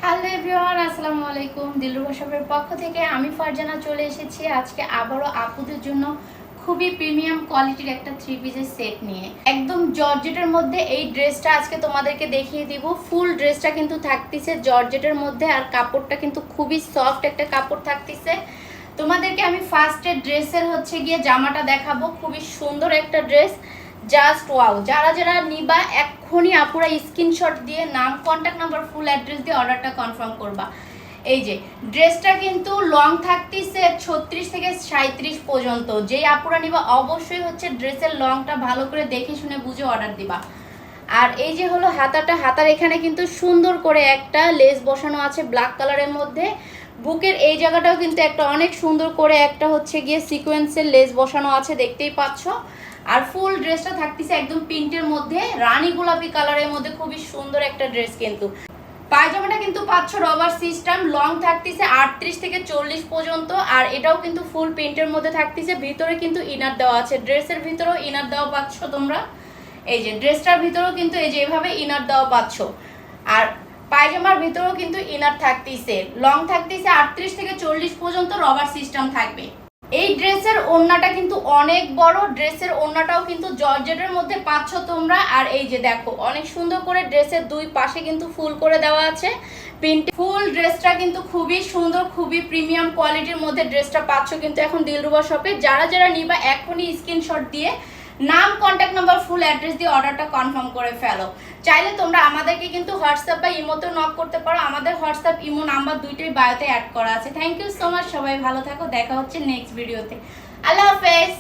Hello everyone, আসসালামু আলাইকুম। দিলরুবা শপের পক্ষ থেকে আমি ফারজানা চলে এসেছি আজকে আবারও আপুদের জন্য খুবই প্রিমিয়াম কোয়ালিটির একটা থ্রি পিসের সেট নিয়ে। একদম জর্জেটের মধ্যে এই ড্রেসটা আজকে তোমাদেরকে দেখিয়ে দিব। ফুল ড্রেসটা কিন্তু থাকতেছে জর্জেটের মধ্যে, আর কাপড়টা কিন্তু খুবই সফট একটা কাপড় থাকতেছে। তোমাদেরকে আমি ফার্স্টে ড্রেসের গিয়ে জামাটা দেখাবো। খুবই সুন্দর একটা ড্রেস, জাস্ট ওয়াও। যারা যারা নিবা এক্ষুনি আপুরা স্ক্রিনশট দিয়ে নাম, কন্ট্যাক্ট নাম্বার, ফুল অ্যাড্রেস দিয়ে অর্ডারটা কনফার্ম করবা। এই যে ড্রেসটা কিন্তু লং থাকতেছে 36 থেকে 37 পর্যন্ত। যেই আপুরা নিবা অবশ্যই ড্রেসের লংটা ভালো করে দেখে শুনে বুঝে অর্ডার দিবা। আর এই যে হলো হাতাটা, হাতার এখানে কিন্তু সুন্দর করে একটা লেস বসানো আছে ব্ল্যাক কালারের মধ্যে। বুকের এই জায়গাটাও কিন্তু একটা অনেক সুন্দর করে একটা গিয়ে সিকোয়েন্সের লেস বসানো আছে, দেখতেই পাচ্ছ। আর ফুল ড্রেসটা থাকতেছে একদম প্রিন্টের মধ্যে, রানী গোলাপি কালারের মধ্যে, খুবই সুন্দর একটা ড্রেস। কিন্তু পায়জামাটা কিন্তু পাচ্ছ রবার সিস্টেম, লং থাকতেছে 38 থেকে 40 পর্যন্ত। আর এটাও কিন্তু ফুল প্রিন্টের মধ্যে থাকতেছে। ভিতরে কিন্তু ইনার দেওয়া আছে, ড্রেসের ভিতরেও ইনার দেওয়া পাচ্ছ তোমরা। এই যে ড্রেসটার ভিতরেও কিন্তু এই যে এভাবে ইনার দেওয়া পাচ্ছ। আর পায়জামার ভিতরেও কিন্তু ইনার থাকতেছে, লং থাকতেছে 38 থেকে 40 পর্যন্ত, রবার সিস্টেম থাকবে। এই ড্রেসের ওড়নাটা কিন্তু অনেক বড়, ড্রেসের ওড়নাটাও কিন্তু জর্জেটের মধ্যে পাচ্ছ তোমরা। আর এই যে দেখো অনেক সুন্দর করে ড্রেসের দুই পাশে কিন্তু ফুল করে দেওয়া আছে প্রিন্ট। ফুল ড্রেসটা কিন্তু খুবই সুন্দর, খুবই প্রিমিয়াম কোয়ালিটির মধ্যে ড্রেসটা পাচ্ছ কিন্তু এখন দিলরুবা শপে। যারা যারা নিবা এখনই স্ক্রিনশট দিয়ে নাম, কন্ট্যাক্ট নাম্বার, ফুল অ্যাড্রেস দিয়ে অর্ডারটা কনফার্ম করে ফেলো। চাইলে তোমরা আমাদেরকে কিন্তু হোয়াটসঅ্যাপ বা ইমোতেও নক করতে পারো। আমাদের হোয়াটসঅ্যাপ ইমো নাম্বার দুইটাই বায়োতে অ্যাড করা আছে। থ্যাংক ইউ সো মাচ, সবাই ভালো থাকো। দেখা হচ্ছে নেক্সট ভিডিওতে। আল্লাহ হাফেজ।